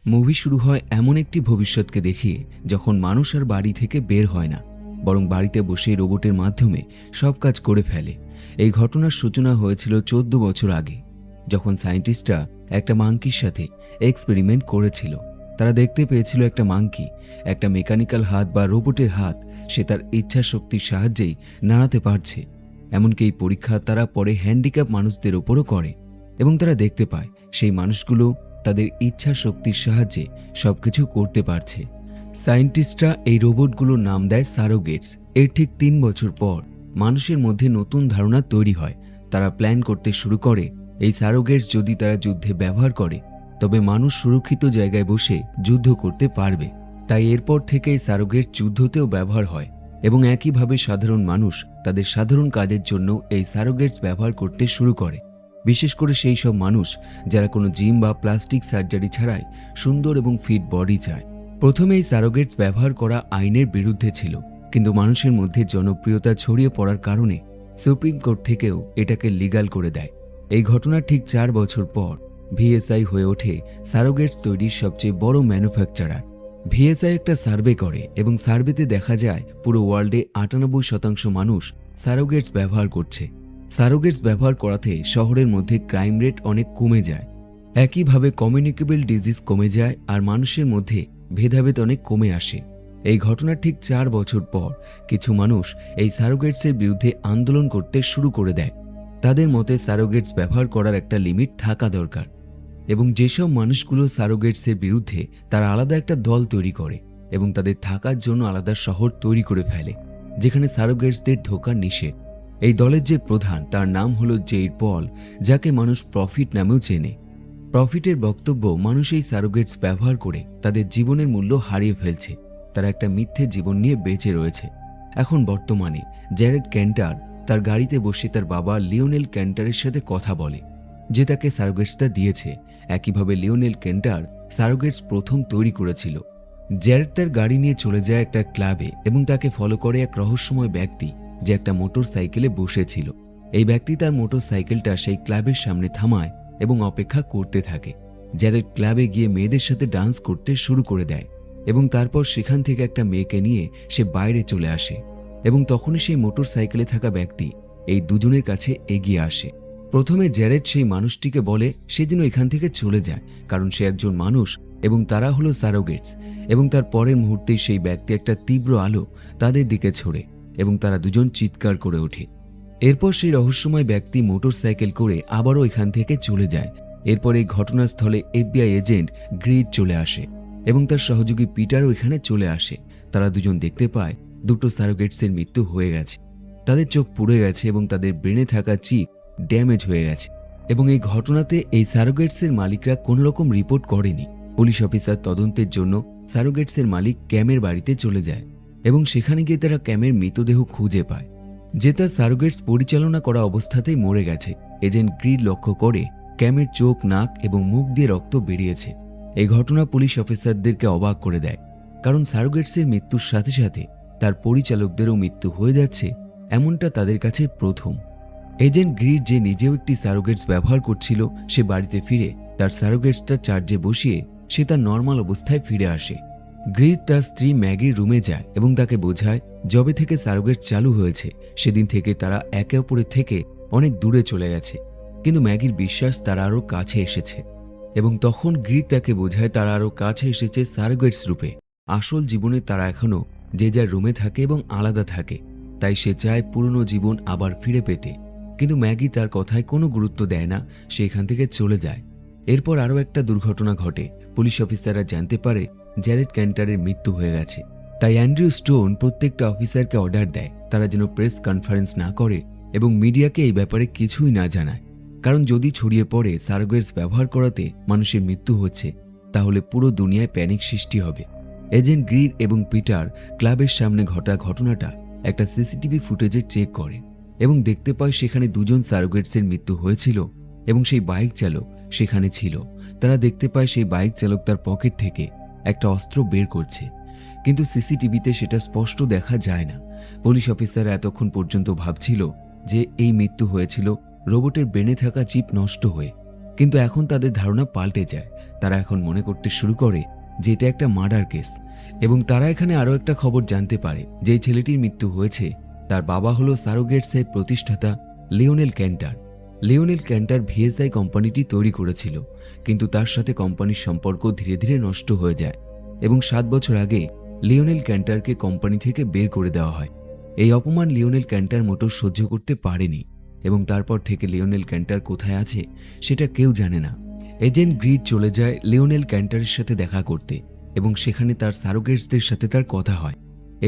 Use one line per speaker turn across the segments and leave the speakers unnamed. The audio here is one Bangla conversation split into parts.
মুভি শুরু হয় এমন একটি ভবিষ্যৎকে দেখিয়ে যখন মানুষ আর বাড়ি থেকে বের হয় না, বরং বাড়িতে বসে রোবটের মাধ্যমে সব কাজ করে ফেলে। এই ঘটনার সূচনা হয়েছিল 14 বছর আগে, যখন সায়েন্টিস্টরা একটা মাংকির সাথে এক্সপেরিমেন্ট করেছিল। তারা দেখতে পেয়েছিল একটা মাংকি একটা মেকানিক্যাল হাত বা রোবটের হাত সে তার ইচ্ছা শক্তির সাহায্যেই নাড়াতে পারছে। এমনকি এই পরীক্ষা তারা পরে হ্যান্ডিক্যাপ মানুষদের ওপরও করে এবং তারা দেখতে পায় সেই মানুষগুলো তাদের ইচ্ছা শক্তির সাহায্যে সবকিছু করতে পারছে। সায়েন্টিস্টরা এই রোবটগুলোর নাম দেয় সারোগেটস। এর ঠিক 3 বছর পর মানুষের মধ্যে নতুন ধারণা তৈরি হয়। তারা প্ল্যান করতে শুরু করে এই সারোগেটস যদি তারা যুদ্ধে ব্যবহার করে তবে মানুষ সুরক্ষিত জায়গায় বসে যুদ্ধ করতে পারবে। তাই এরপর থেকে এই সারোগেট যুদ্ধতেও ব্যবহার হয় এবং একইভাবে সাধারণ মানুষ তাদের সাধারণ কাজের জন্য এই সারোগেটস ব্যবহার করতে শুরু করে, বিশেষ করে সেই সব মানুষ যারা কোনো জিম বা প্লাস্টিক সার্জারি ছাড়াই সুন্দর এবং ফিট বডি চায়। প্রথমে এই সারোগেটস ব্যবহার করা আইনের বিরুদ্ধে ছিল, কিন্তু মানুষের মধ্যে জনপ্রিয়তা ছড়িয়ে পড়ার কারণে সুপ্রিম কোর্ট থেকেও এটাকে লিগ্যাল করে দেয়। এই ঘটনার ঠিক 4 বছর পর ভিএসআই হয়ে ওঠে সারোগেটস তৈরির সবচেয়ে বড় ম্যানুফ্যাকচারার। ভিএসআই একটা সার্ভে করে এবং সার্ভেতে দেখা যায় পুরো ওয়ার্ল্ডে 98% মানুষ সারোগেটস ব্যবহার করছে। সারোগেটস ব্যবহার করাতে শহরের মধ্যে ক্রাইম রেট অনেক কমে যায়। একইভাবে কমিউনিকেবল ডিজিজ কমে যায় আর মানুষের মধ্যে ভেদাভেদ অনেক কমে আসে। এই ঘটনার ঠিক 4 বছর পর কিছু মানুষ এই সারোগেটসের বিরুদ্ধে আন্দোলন করতে শুরু করে দেয়। তাদের মতে সারোগেটস ব্যবহার করার একটা লিমিট থাকা দরকার এবং যেসব মানুষগুলো সারোগেটসের বিরুদ্ধে তারা আলাদা একটা দল তৈরি করে এবং তাদের থাকার জন্য আলাদা শহর তৈরি করে ফেলে যেখানে সারোগেটসদের ঢোকা নিষেধ। এই দলের যে প্রধান তার নাম হলো জেইড পল, যাকে মানুষ প্রফিট নামেও চেনে। প্রফিটের বক্তব্য, মানুষ এই সারোগেটস ব্যবহার করে তাদের জীবনের মূল্য হারিয়ে ফেলছে, তারা একটা মিথ্যে জীবন নিয়ে বেঁচে রয়েছে। এখন বর্তমানে জ্যারেড ক্যান্টার তার গাড়িতে বসে তার বাবা লিওনেল ক্যান্টারের সাথে কথা বলে, যে তাকে সারোগেটসটা দিয়েছে। একইভাবে লিওনেল ক্যান্টার সারোগেটস প্রথম তৈরি করেছিল। জ্যারেড তার গাড়ি নিয়ে চলে যায় একটা ক্লাবে এবং তাকে ফলো করে এক রহস্যময় ব্যক্তি যে একটা মোটর সাইকেলে বসেছিল। এই ব্যক্তি তার মোটর সাইকেলটা সেই ক্লাবের সামনে থামায় এবং অপেক্ষা করতে থাকে। জ্যারেড ক্লাবে গিয়ে মেয়েদের সাথে ডান্স করতে শুরু করে দেয় এবং তারপর সেখান থেকে একটা মেয়েকে নিয়ে সে বাইরে চলে আসে এবং তখনই সেই মোটর সাইকেলে থাকা ব্যক্তি এই দুজনের কাছে এগিয়ে আসে। প্রথমে জ্যারেড সেই মানুষটিকে বলে সে যেন এখান থেকে চলে যায়, কারণ সে একজন মানুষ এবং তারা হলো সারোগেটস, এবং তার পরের মুহূর্তেই সেই ব্যক্তি একটা তীব্র আলো তাদের দিকে ছোড়ে এবং তারা দুজন চিৎকার করে ওঠে। এরপর সেই রহস্যময় ব্যক্তি মোটর সাইকেল করে আবারও এখান থেকে চলে যায়। এরপর এই ঘটনাস্থলে এফবিআই এজেন্ট গ্রিড চলে আসে এবং তার সহযোগী পিটারও এখানে চলে আসে। তারা দুজন দেখতে পায় দুটো সারোগেটসের মৃত্যু হয়ে গেছে, তাদের চোখ পুড়ে গেছে এবং তাদের ব্রেনে থাকা চিপ ড্যামেজ হয়ে গেছে। এবং এই ঘটনাতে এই সারোগেটসের মালিকরা কোনো রকম রিপোর্ট করেনি। পুলিশ অফিসার তদন্তের জন্য সারোগেটসের মালিক ক্যামের বাড়িতে চলে যায় এবং সেখানে গিয়ে তারা ক্যামের মৃতদেহ খুঁজে পায়, যে তার সারোগেটস পরিচালনা করা অবস্থাতেই মরে গেছে। এজেন্ট গ্রিড লক্ষ্য করে ক্যামের চোখ, নাক এবং মুখ দিয়ে রক্ত বেরিয়েছে। এই ঘটনা পুলিশ অফিসারদেরকে অবাক করে দেয়, কারণ সারোগেটসের মৃত্যুর সাথে সাথে তার পরিচালকদেরও মৃত্যু হয়ে যাচ্ছে, এমনটা তাদের কাছে প্রথম। এজেন্ট গ্রিড, যে নিজেও একটি সারোগেটস ব্যবহার করছিল, সে বাড়িতে ফিরে তার সারোগেটসটা চার্জে বসিয়ে সে তার নর্মাল অবস্থায় ফিরে আসে। গ্রিড তার স্ত্রী ম্যাগির রুমে যায় এবং তাকে বোঝায় যবে থেকে সারোগেট চালু হয়েছে সেদিন থেকে তারা একে অপরের থেকে অনেক দূরে চলে গেছে, কিন্তু ম্যাগির বিশ্বাস তারা আরও কাছে এসেছে। এবং তখন গ্রিড তাকে বোঝায় তারা আরও কাছে এসেছে সারোগেটস রূপে। আসল জীবনে তারা এখনও যে যার রুমে থাকে এবং আলাদা থাকে, তাই সে চায় পুরনো জীবন আবার ফিরে পেতে। কিন্তু ম্যাগি তার কথায় কোনো গুরুত্ব দেয় না, সে এখান থেকে চলে যায়। এরপর আরও একটা দুর্ঘটনা ঘটে। পুলিশ অফিসাররা জানতে পারে জ্যারেড ক্যান্টারের মৃত্যু হয়ে গেছে। তাই অ্যান্ড্রু স্টোন প্রত্যেকটা অফিসারকে অর্ডার দেয় তারা যেন প্রেস কনফারেন্স না করে এবং মিডিয়াকে এই ব্যাপারে কিছুই না জানায়, কারণ যদি ছড়িয়ে পড়ে সারোগেটস ব্যবহার করাতে মানুষের মৃত্যু হচ্ছে তাহলে পুরো দুনিয়ায় প্যানিক সৃষ্টি হবে। এজেন্ট গ্রিড এবং পিটার ক্লাবের সামনে ঘটা ঘটনাটা একটা সিসিটিভি ফুটেজে চেক করে এবং দেখতে পায় সেখানে দুজন সারোগেটসের মৃত্যু হয়েছিল এবং সেই বাইক চালক সেখানে ছিল। তারা দেখতে পায় সেই বাইক চালক তার পকেট থেকে একটা অস্ত্র বের করছে, কিন্তু সিসিটিভিতে সেটা স্পষ্ট দেখা যায় না। পুলিশ অফিসাররা এতক্ষণ পর্যন্ত ভাবছিল যে এই মৃত্যু হয়েছিল রোবটের ব্রেনে থাকা চিপ নষ্ট হয়ে, কিন্তু এখন তাদের ধারণা পাল্টে যায়। তারা এখন মনে করতে শুরু করে যে এটা একটা মার্ডার কেস। এবং তারা এখানে আরও একটা খবর জানতে পারে, যেই ছেলেটির মৃত্যু হয়েছে তার বাবা হলো সারোগেটসের প্রতিষ্ঠাতা লিওনেল ক্যান্টার। লিওনেল ক্যান্টার ভিএসআই কোম্পানিটি তৈরি করেছিল, কিন্তু তার সাথে কোম্পানির সম্পর্ক ধীরে ধীরে নষ্ট হয়ে যায় এবং 7 বছর আগে লিওনেল ক্যান্টারকে কোম্পানি থেকে বের করে দেওয়া হয়। এই অপমান লিওনেল ক্যান্টার মোটর সহ্য করতে পারেনি এবং তারপর থেকে লিওনেল ক্যান্টার কোথায় আছে সেটা কেউ জানে না। এজেন্ট গ্রিড চলে যায় লিওনেল ক্যান্টারের সাথে দেখা করতে এবং সেখানে তার সারোগেটসদের সাথে তার কথা হয়।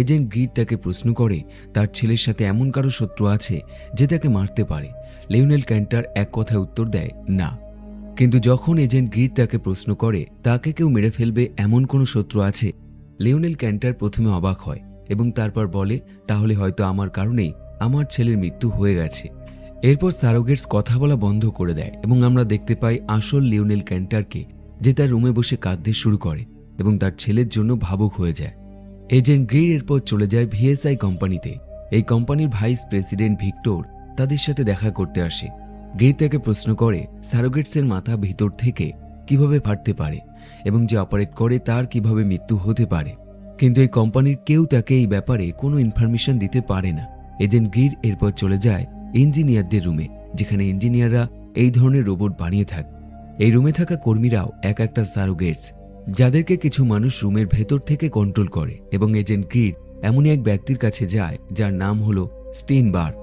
এজেন্ট গ্রিড তাকে প্রশ্ন করে তার ছেলের সাথে এমন কারো শত্রু আছে যে তাকে মারতে পারে। লিওনেল ক্যান্টার এক কথায় উত্তর দেয় না। কিন্তু যখন এজেন্ট গ্রিড তাকে প্রশ্ন করে তাকে কেউ মেরে ফেলবে এমন কোনো শত্রু আছে, লিওনেল ক্যান্টার প্রথমে অবাক হয় এবং তারপর বলে তাহলে হয়তো আমার কারণেই আমার ছেলের মৃত্যু হয়ে গেছে। এরপর সারোগেটস কথা বলা বন্ধ করে দেয় এবং আমরা দেখতে পাই আসল লিওনেল ক্যান্টারকে, যে তার রুমে বসে কাঁদতে শুরু করে এবং তার ছেলের জন্য ভাবুক হয়ে যায়। এজেন্ট গ্রিড এরপর চলে যায় ভিএসআই কোম্পানিতে। এই কোম্পানির ভাইস প্রেসিডেন্ট ভিক্টর তাদের সাথে দেখা করতে আসে। গ্রিড তাকে প্রশ্ন করে সারোগেটসের মাথা ভিতর থেকে কিভাবে ফাটতে পারে এবং যে অপারেট করে তার কিভাবে মৃত্যু হতে পারে, কিন্তু এই কোম্পানির কেউ তাকে এই ব্যাপারে কোনো ইনফরমেশন দিতে পারে না। এজেন্ট গ্রিড এরপর চলে যায় ইঞ্জিনিয়ারদের রুমে, যেখানে ইঞ্জিনিয়াররা এই ধরনের রোবট বানিয়ে থাকে। এই রুমে থাকা কর্মীরাও এক একটা সারোগেটস, যাদেরকে কিছু মানুষ রুমের ভেতর থেকে কন্ট্রোল করে। এবং এজেন্ট গ্রিড এমনই এক ব্যক্তির কাছে যায় যার নাম হলো স্টিনবার্গ।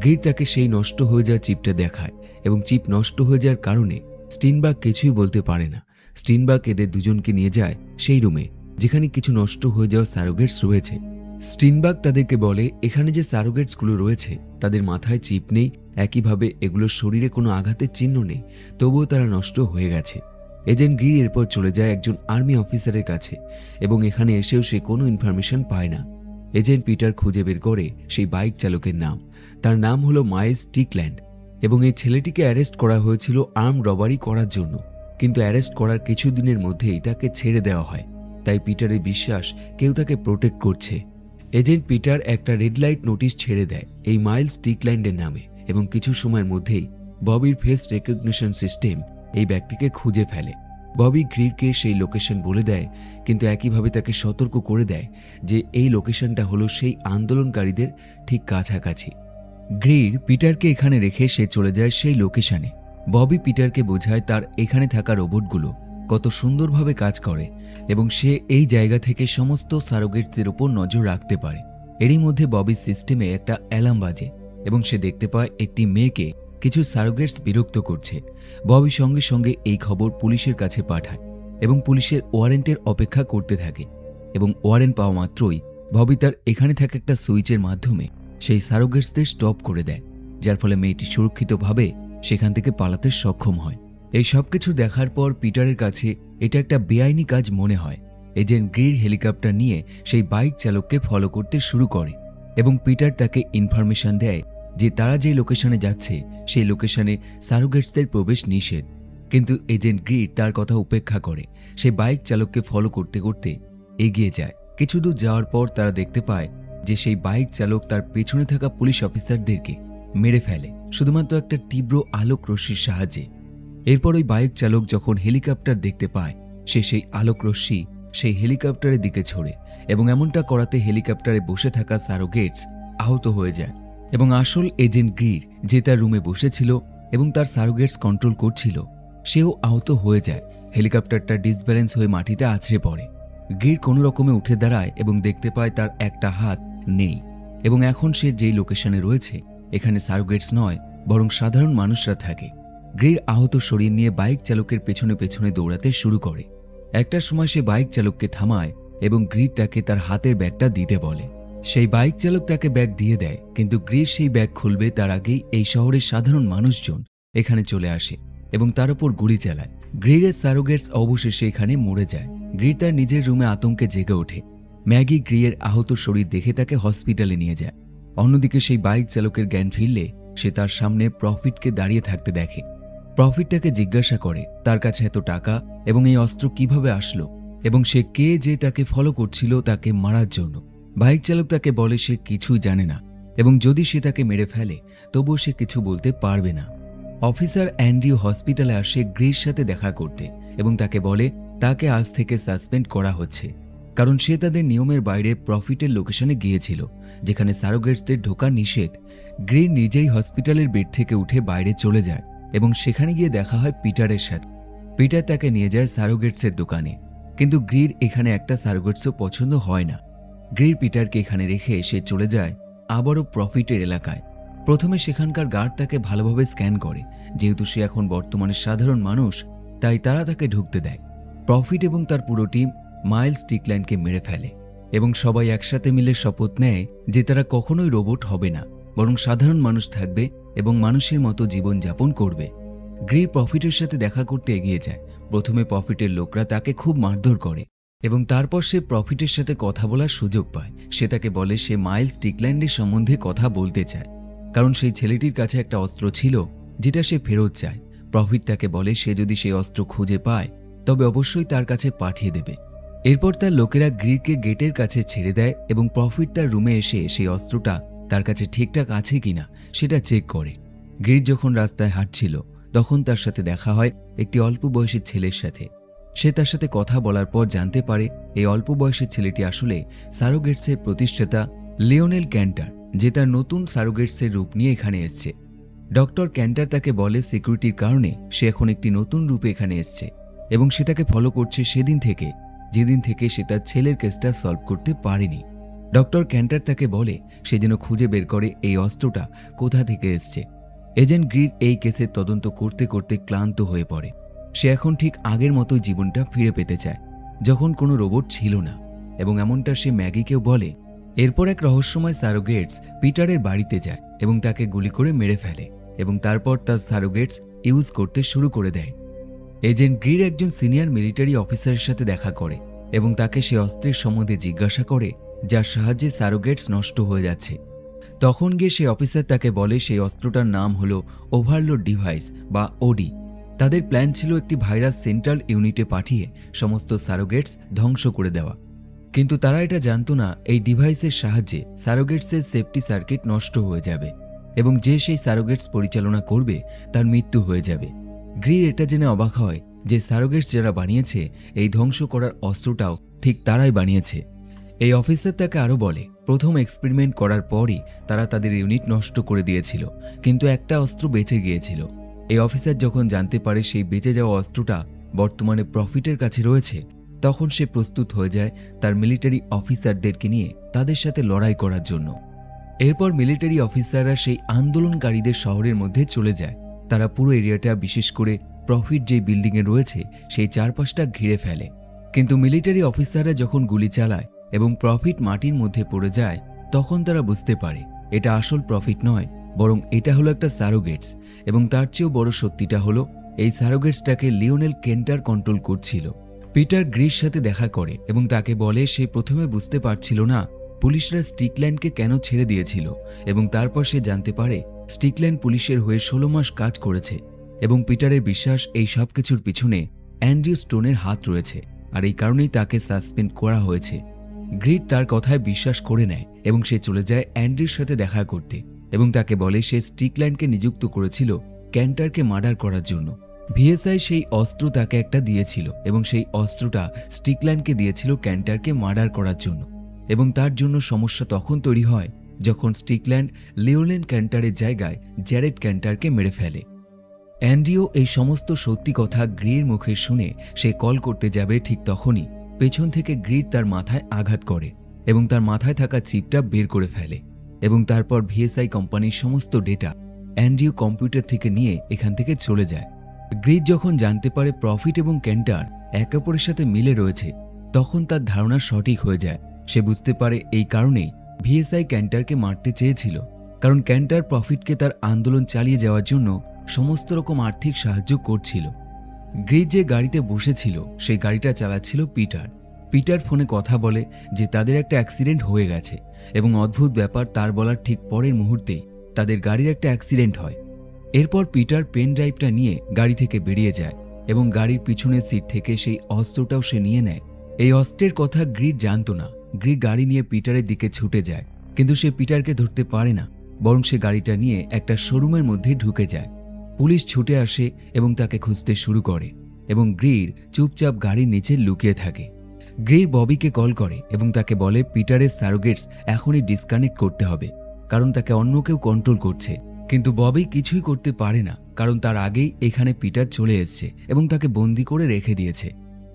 গ্রিড তাকে সেই নষ্ট হয়ে যাওয়া চিপটা দেখায় এবং চিপ নষ্ট হয়ে যাওয়ার কারণে স্টিনবার্গ কিছুই বলতে পারে না। স্টিনবার্গ এদের দুজনকে নিয়ে যায় সেই রুমে যেখানে কিছু নষ্ট হয়ে যাওয়া সারোগেটস রয়েছে। স্টিনবার্গ তাদেরকে বলে এখানে যে সারোগেটসগুলো রয়েছে তাদের মাথায় চিপ নেই, একইভাবে এগুলোর শরীরে কোনো আঘাতের চিহ্ন নেই, তবুও তারা নষ্ট হয়ে গেছে। এজেন্ট গ্রিড এরপর চলে যায় একজন আর্মি অফিসারের কাছে এবং এখানে এসেও সে কোনো ইনফরমেশন পায় না। এজেন্ট পিটার খুঁজে বের করে সেই বাইক চালকের নাম। তার নাম হলো মাইলস স্টিকল্যান্ড এবং এই ছেলেটিকে অ্যারেস্ট করা হয়েছিল আর্ম রবারি করার জন্য, কিন্তু অ্যারেস্ট করার কিছুদিনের মধ্যেই তাকে ছেড়ে দেওয়া হয়। তাই পিটারের বিশ্বাস কেউ তাকে প্রোটেক্ট করছে। এজেন্ট পিটার একটা রেড লাইট নোটিশ ছেড়ে দেয় এই মাইলস স্টিকল্যান্ডের নামে এবং কিছু সময়ের মধ্যেই ববির ফেস রেকগনিশন সিস্টেম এই ব্যক্তিকে খুঁজে ফেলে। ববি গ্রিডকে সেই লোকেশন বলে দেয়, কিন্তু একইভাবে তাকে সতর্ক করে দেয় যে এই লোকেশনটা হলো সেই আন্দোলনকারীদের ঠিক কাছাকাছি। গ্রিড পিটারকে এখানে রেখে সে চলে যায় সেই লোকেশনে। ববি পিটারকে বোঝায় তার এখানে থাকা রোবটগুলো কত সুন্দরভাবে কাজ করে এবং সে এই জায়গা থেকে সমস্ত সারোগেটসের উপর নজর রাখতে পারে। এরই মধ্যে ববির সিস্টেমে একটা অ্যালার্ম বাজে এবং সে দেখতে পায় একটি মেয়েকে কিছু সারোগেটস বিরক্ত করছে। ববি সঙ্গে সঙ্গে এই খবর পুলিশের কাছে পাঠায় এবং পুলিশের ওয়ারেন্টের অপেক্ষা করতে থাকে এবং ওয়ারেন্ট পাওয়া মাত্রই ববি তার এখানে থাকা একটা সুইচের মাধ্যমে সেই সারোগেটসদের স্টপ করে দেয়, যার ফলে মেয়েটি সুরক্ষিতভাবে সেখান থেকে পালাতে সক্ষম হয়। এই সবকিছু দেখার পর পিটারের কাছে এটা একটা বেআইনি কাজ মনে হয়। এজেন্ট গ্রিড হেলিকপ্টার নিয়ে সেই বাইক চালককে ফলো করতে শুরু করে এবং পিটার তাকে ইনফরমেশন দেয় যে তারা যে লোকেশনে যাচ্ছে সেই লোকেশনে সারোগেটসদের প্রবেশ নিষেধ। কিন্তু এজেন্ট গ্রিড তার কথা উপেক্ষা করে সেই বাইক চালককে ফলো করতে করতে এগিয়ে যায়। কিছু দূর যাওয়ার পর তারা দেখতে পায় যে সেই বাইক চালক তার পেছনে থাকা পুলিশ অফিসারদেরকে মেরে ফেলে শুধুমাত্র একটা তীব্র আলোক রশ্মির সাহায্যে। এরপর ওই বাইক চালক যখন হেলিকপ্টার দেখতে পায় সে সেই আলোক রশ্মি সেই হেলিকপ্টারের দিকে ছোড়ে এবং এমনটা করাতে হেলিকপ্টারে বসে থাকা সারোগেটস আহত হয়ে যায় এবং আসল এজেন্ট গ্রিড যে তার রুমে বসেছিল এবং তার সারোগেটস কন্ট্রোল করছিল সেও আহত হয়ে যায়। হেলিকপ্টারটা ডিসব্যালেন্স হয়ে মাটিতে আছড়ে পড়ে। গ্রিড কোনো রকমে উঠে দাঁড়ায় এবং দেখতে পায় তার একটা হাত নেই এবং এখন সে যেই লোকেশনে রয়েছে এখানে সারোগেটস নয় বরং সাধারণ মানুষরা থাকে। গ্রিড আহত শরীর নিয়ে বাইক চালকের পেছনে পেছনে দৌড়াতে শুরু করে। একটা সময় সে বাইক চালককে থামায় এবং গ্রিড তাকে তার হাতের ব্যাগটা দিতে বলে। সেই বাইক চালক তাকে ব্যাগ দিয়ে দেয়, কিন্তু গ্রিড সেই ব্যাগ খুলবে তার আগেই এই শহরের সাধারণ মানুষজন এখানে চলে আসে এবং তার উপর গুলি চালায়। গ্রিডের সারোগেটস অবশেষে এখানে মরে যায়। গ্রিড তার নিজের রুমে আতঙ্কে জেগে ওঠে। ম্যাগি গ্রিডের আহত শরীর দেখে তাকে হসপিটালে নিয়ে যায়। অন্যদিকে সেই বাইক চালকের জ্ঞান ফিরলে সে তার সামনে প্রফিটকে দাঁড়িয়ে থাকতে দেখে। প্রফিট তাকে জিজ্ঞাসা করে তার কাছে এত টাকা এবং এই অস্ত্র কিভাবে আসলো এবং সে কে যে তাকে ফলো করছিল তাকে মারার জন্য। বাইক চালক তাকে বলে সে কিছুই জানে না এবং যদি সে তাকে মেরে ফেলে তবুও সে কিছু বলতে পারবে না। অফিসার অ্যান্ড্রিউ হসপিটালে আসে গ্রির সাথে দেখা করতে এবং তাকে বলে তাকে আজ থেকে সাসপেন্ড করা হচ্ছে, কারণ সে তাদের নিয়মের বাইরে প্রফিটের লোকেশনে গিয়েছিল যেখানে সারোগেটসদের ঢোকা নিষেধ। গ্রির নিজেই হসপিটালের বেড থেকে উঠে বাইরে চলে যায় এবং সেখানে গিয়ে দেখা হয় পিটারের সাথে। পিটার তাকে নিয়ে যায় সারোগেটসের দোকানে, কিন্তু গ্রির এখানে একটা সারোগেটসও পছন্দ হয় না। গ্রির পিটারকে এখানে রেখে সে চলে যায় আবারও প্রফিটের এলাকায়। প্রথমে সেখানকার গার্ড তাকে ভালোভাবে স্ক্যান করে, যেহেতু সে এখন বর্তমানে সাধারণ মানুষ তাই তারা তাকে ঢুকতে দেয়। প্রফিট এবং তার পুরো টিম মাইলস স্টিকল্যান্ডকে মেরে ফেলে এবং সবাই একসাথে মিলে শপথ নেয় যে তারা কখনোই রোবট হবে না, বরং সাধারণ মানুষ থাকবে এবং মানুষের মতো জীবনযাপন করবে। গ্রির প্রফিটের সাথে দেখা করতে এগিয়ে যায়। প্রথমে প্রফিটের লোকরা তাকে খুব মারধর করে এবং তারপর সে প্রফিটের সাথে কথা বলার সুযোগ পায়। সে তাকে বলে সে মাইলস স্টিকল্যান্ডের সম্বন্ধে কথা বলতে চায়, কারণ সেই ছেলেটির কাছে একটা অস্ত্র ছিল যেটা সে ফেরত চায়। প্রফিট তাকে বলে সে যদি সেই অস্ত্র খুঁজে পায় তবে অবশ্যই তার কাছে পাঠিয়ে দেবে। এরপর তার লোকেরা গ্রিরকে গেটের কাছে ছেড়ে দেয় এবং প্রফিট তার রুমে এসে সেই অস্ত্রটা তার কাছে ঠিকঠাক আছে কিনা সেটা চেক করে। গ্রির যখন রাস্তায় হাঁটছিল তখন তার সাথে দেখা হয় একটি অল্প বয়সী ছেলের সাথে। সে তার সাথে কথা বলার পর জানতে পারে এই অল্প বয়সের ছেলেটি আসলে সারোগেটসের প্রতিষ্ঠাতা লিওনেল ক্যান্টার, যে তার নতুন সারোগেটসের রূপ নিয়ে এখানে এসছে। ডক্টর ক্যান্টার তাকে বলে সিকিউরিটির কারণে সে এখন একটি নতুন রূপে এখানে এসছে এবং সে তাকে ফলো করছে সেদিন থেকে যেদিন থেকে সে তার ছেলের কেসটা সলভ করতে পারেনি। ডক্টর ক্যান্টার তাকে বলে সে যেন খুঁজে বের করে এই অস্ত্রটা কোথা থেকে এসছে। এজেন্ট গ্রির এই কেসের তদন্ত করতে করতে ক্লান্ত হয়ে পড়ে। সে এখন ঠিক আগের মতোই জীবনটা ফিরে পেতে চায়, যখন কোনো রোবট ছিল না, এবং এমনটা সে ম্যাগিকেও বলে। এরপর এক রহস্যময় সারোগেটস পিটারের বাড়িতে যায় এবং তাকে গুলি করে মেরে ফেলে এবং তারপর তার সারোগেটস ইউজ করতে শুরু করে দেয়। এজেন্ট গ্রির একজন সিনিয়র মিলিটারি অফিসারের সাথে দেখা করে এবং তাকে সে অস্ত্রের সম্বন্ধে জিজ্ঞাসা করে যার সাহায্যে সারোগেটস নষ্ট হয়ে যাচ্ছে। তখন গিয়ে সেই অফিসার তাকে বলে সেই অস্ত্রটার নাম হলো ওভারলোড ডিভাইস বা ওডি। তাদের প্ল্যান ছিল একটি ভাইরাস সেন্ট্রাল ইউনিটে পাঠিয়ে সমস্ত সারোগেটস ধ্বংস করে দেওয়া, কিন্তু তারা এটা জানতো না এই ডিভাইসের সাহায্যে সারোগেটসের সেফটি সার্কিট নষ্ট হয়ে যাবে এবং যে সেই সারোগেটস পরিচালনা করবে তার মৃত্যু হয়ে যাবে। গ্রির এটা জেনে অবাক হয় যে সারোগেটস যারা বানিয়েছে এই ধ্বংস করার অস্ত্রটাও ঠিক তারাই বানিয়েছে। এই অফিসার তাকে আরও বলে প্রথম এক্সপেরিমেন্ট করার পরই তারা তাদের ইউনিট নষ্ট করে দিয়েছিল, কিন্তু একটা অস্ত্র বেঁচে গিয়েছিল। এই অফিসার যখন জানতে পারে সেই বেঁচে যাওয়া অস্ত্রটা বর্তমানে প্রফিটের কাছে রয়েছে, তখন সে প্রস্তুত হয়ে যায় তার মিলিটারি অফিসারদেরকে নিয়ে তাদের সাথে লড়াই করার জন্য। এরপর মিলিটারি অফিসাররা সেই আন্দোলনকারীদের শহরের মধ্যে চলে যায়। তারা পুরো এরিয়াটা, বিশেষ করে প্রফিট যে বিল্ডিংয়ে রয়েছে সেই চারপাশটা ঘিরে ফেলে। কিন্তু মিলিটারি অফিসাররা যখন গুলি চালায় এবং প্রফিট মাটির মধ্যে পড়ে যায়, তখন তারা বুঝতে পারে এটা আসল প্রফিট নয়, বরং এটা হলো একটা সারোগেটস। এবং তার চেয়েও বড় সত্যিটা হলো এই সারোগেটসটাকে লিওনেল কেন্টার কন্ট্রোল করছিল। পিটার গ্রির সাথে দেখা করে এবং তাকে বলে সে প্রথমে বুঝতে পারছিল না পুলিশরা স্টিকল্যান্ডকে কেন ছেড়ে দিয়েছিল, এবং তারপর সে জানতে পারে স্টিকল্যান্ড পুলিশের হয়ে 16 মাস কাজ করেছে এবং পিটারের বিশ্বাস এই সব কিছুর পিছনে অ্যান্ড্রিউ স্টোনের হাত রয়েছে, আর এই কারণেই তাকে সাসপেন্ড করা হয়েছে। গ্রিড তার কথায় বিশ্বাস করে নেয় এবং সে চলে যায় অ্যান্ড্রিউর সাথে দেখা করতে এবং তাকে বলে সে স্টিকল্যান্ডকে নিযুক্ত করেছিল ক্যান্টারকে মার্ডার করার জন্য। ভিএসআই সেই অস্ত্র তাকে একটা দিয়েছিল এবং সেই অস্ত্রটা স্টিকল্যান্ডকে দিয়েছিল ক্যান্টারকে মার্ডার করার জন্য, এবং তার জন্য সমস্যা তখন তৈরি হয় যখন স্টিকল্যান্ড লিওনেল ক্যান্টারের জায়গায় জ্যারেড ক্যান্টারকে মেরে ফেলে। অ্যান্ড্রিউ এই সমস্ত সত্যি কথা গ্রির মুখে শুনে সে কল করতে যাবে, ঠিক তখনই পেছন থেকে গ্রিড তার মাথায় আঘাত করে এবং তার মাথায় থাকা চিপটা বের করে ফেলে এবং তারপর ভিএসআই কোম্পানির সমস্ত ডেটা অ্যান্ড্রিউ কম্পিউটার থেকে নিয়ে এখান থেকে চলে যায়। গ্রিড যখন জানতে পারে প্রফিট এবং ক্যান্টার একে অপরের সাথে মিলে রয়েছে, তখন তার ধারণা সঠিক হয়ে যায়। সে বুঝতে পারে এই কারণেই ভিএসআই ক্যান্টারকে মারতে চেয়েছিল, কারণ ক্যান্টার প্রফিটকে তার আন্দোলন চালিয়ে যাওয়ার জন্য সমস্ত রকম আর্থিক সাহায্য করছিল। গ্রিড যে গাড়িতে বসেছিল সেই গাড়িটা চালাচ্ছিল পিটার। পিটার ফোনে কথা বলে যে তাদের একটা অ্যাক্সিডেন্ট হয়ে গেছে, এবং অদ্ভুত ব্যাপার, তার বলার ঠিক পরের মুহূর্তেই তাদের গাড়ির একটা অ্যাক্সিডেন্ট হয়। এরপর পিটার পেন ড্রাইভটা নিয়ে গাড়ি থেকে বেরিয়ে যায় এবং গাড়ির পিছনের সিট থেকে সেই অস্ত্রটাও সে নিয়ে নেয়। এই অস্ত্রের কথা গ্রিড জানত না। গ্রিড গাড়ি নিয়ে পিটারের দিকে ছুটে যায়, কিন্তু সে পিটারকে ধরতে পারে না, বরং সে গাড়িটা নিয়ে একটা শোরুমের মধ্যে ঢুকে যায়। পুলিশ ছুটে আসে এবং তাকে খুঁজতে শুরু করে এবং গ্রির চুপচাপ গাড়ির নিচে লুকিয়ে থাকে। গ্রির ববিকে কল করে এবং তাকে বলে পিটারের সারোগেটস এখনই ডিসকানেক্ট করতে হবে, কারণ তাকে অন্য কেউ কন্ট্রোল করছে। কিন্তু ববি কিছুই করতে পারে না, কারণ তার আগেই এখানে পিটার চলে এসছে এবং তাকে বন্দি করে রেখে দিয়েছে।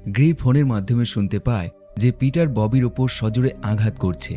গ্রির ফোনের মাধ্যমে শুনতে পায় যে পিটার ববির ওপর সজোরে আঘাত করছে।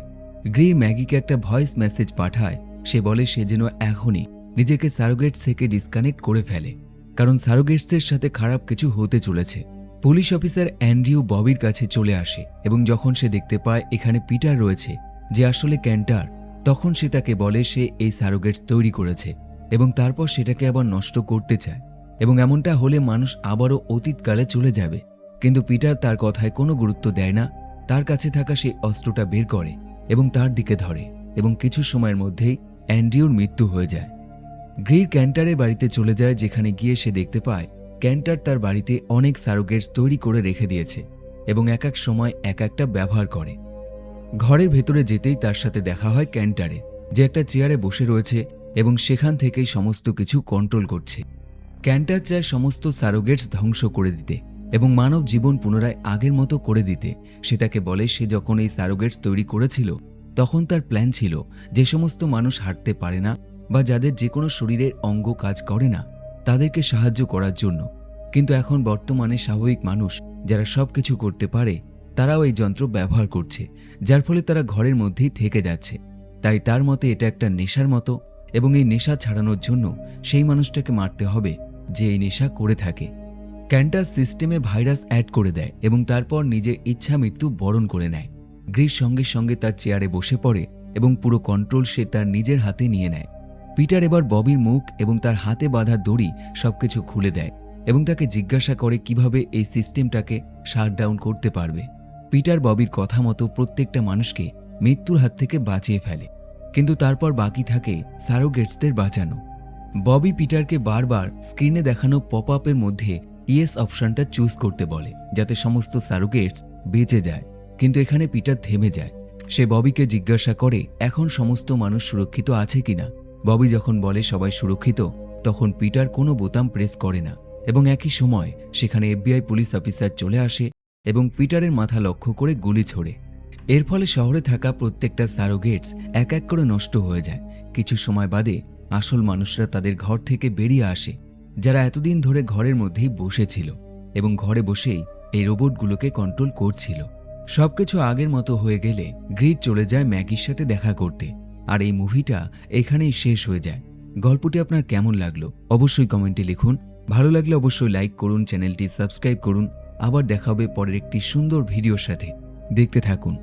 গ্রির ম্যাগিকে একটা ভয়েস মেসেজ পাঠায়। সে বলে সে যেন এখনই নিজেকে সারোগেটস থেকে ডিসকানেক্ট করে ফেলে, কারণ সারোগেটসের সাথে খারাপ কিছু হতে চলেছে। পুলিশ অফিসার অ্যান্ড্রিউ ববির কাছে চলে আসে এবং যখন সে দেখতে পায় এখানে পিটার রয়েছে, যে আসলে ক্যান্টার, তখন সে তাকে বলে সে এই সারোগেটস তৈরি করেছে এবং তারপর সেটাকে আবার নষ্ট করতে চায় এবং এমনটা হলে মানুষ আবারও অতীতকালে চলে যাবে। কিন্তু পিটার তার কথায় কোনো গুরুত্ব দেয় না। তার কাছে থাকা সেই অস্ত্রটা বের করে এবং তার দিকে ধরে এবং কিছু সময়ের মধ্যেই অ্যান্ড্রিউর মৃত্যু হয়ে যায়। গ্রির ক্যান্টারের বাড়িতে চলে যায়, যেখানে গিয়ে সে দেখতে পায় ক্যান্টার তার বাড়িতে অনেক সারোগেটস তৈরি করে রেখে দিয়েছে এবং এক এক সময় এক একটা ব্যবহার করে। ঘরের ভেতরে যেতেই তার সাথে দেখা হয় ক্যান্টারে, যে একটা চেয়ারে বসে রয়েছে এবং সেখান থেকেই সমস্ত কিছু কন্ট্রোল করছে। ক্যান্টার চায় সমস্ত সারোগেটস ধ্বংস করে দিতে এবং মানব জীবন পুনরায় আগের মতো করে দিতে। সে তাকে বলে সে যখন এই সারোগেটস তৈরি করেছিল তখন তার প্ল্যান ছিল যে সমস্ত মানুষ হাঁটতে পারে না বা যাদের যে কোনো শরীরের অঙ্গ কাজ করে না তাদেরকে সাহায্য করার জন্য। কিন্তু এখন বর্তমানে স্বাভাবিক মানুষ যারা সবকিছু করতে পারে তারাও এই যন্ত্র ব্যবহার করছে, যার ফলে তারা ঘরের মধ্যেই থেকে যাচ্ছে। তাই তার মতে এটা একটা নেশার মতো এবং এই নেশা ছাড়ানোর জন্য সেই মানুষটাকে মারতে হবে যে এই নেশা করে থাকে। ক্যান্টার সিস্টেমে ভাইরাস অ্যাড করে দেয় এবং তারপর নিজের ইচ্ছা মৃত্যু বরণ করে নেয়। গ্রির সঙ্গে সঙ্গে তার চেয়ারে বসে পড়ে এবং পুরো কন্ট্রোল সে তার নিজের হাতে নিয়ে নেয়। পিটার এবার ববির মুখ এবং তার হাতে বাঁধা দড়ি সবকিছু খুলে দেয় এবং তাকে জিজ্ঞাসা করে কিভাবে এই সিস্টেমটাকে শাটডাউন করতে পারবে। পিটার ববির কথা মতো প্রত্যেকটা মানুষকে মৃত্যুর হাত থেকে বাঁচিয়ে ফেলে, কিন্তু তারপর বাকি থাকে সারোগেটসদের বাঁচানো। ববি পিটারকে বারবার স্ক্রিনে দেখানো পপ আপের মধ্যে ইয়েস অপশনটা চুজ করতে বলে, যাতে সমস্ত সারোগেটস বেঁচে যায়। কিন্তু এখানে পিটার থেমে যায়। সে ববিকে জিজ্ঞাসা করে এখন সমস্ত মানুষ সুরক্ষিত আছে কিনা। ববি যখন বলে সবাই সুরক্ষিত, তখন পিটার কোনো বোতাম প্রেস করে না এবং একই সময় সেখানে FBI পুলিশ অফিসার চলে আসে এবং পিটারের মাথা লক্ষ্য করে গুলি ছোড়ে। এর ফলে শহরে থাকা প্রত্যেকটা সারোগেটস এক এক করে নষ্ট হয়ে যায়। কিছু সময় বাদে আসল মানুষরা তাদের ঘর থেকে বেরিয়ে আসে, যারা এতদিন ধরে ঘরের মধ্যেই বসেছিল এবং ঘরে বসেই এই রোবটগুলোকে কন্ট্রোল করছিল। সবকিছু আগের মতো হয়ে গেলে গ্রিড চলে যায় ম্যাগির সাথে দেখা করতে। আর এই মুভিটা এখানেই শেষ হয়ে যায়। গল্পটি আপনার কেমন লাগলো অবশ্যই কমেন্টে লিখুন। ভালো লাগলে অবশ্যই লাইক করুন, চ্যানেলটি সাবস্ক্রাইব করুন। আবার দেখা হবে পরের একটি সুন্দর ভিডিওর সাথে। দেখতে থাকুন।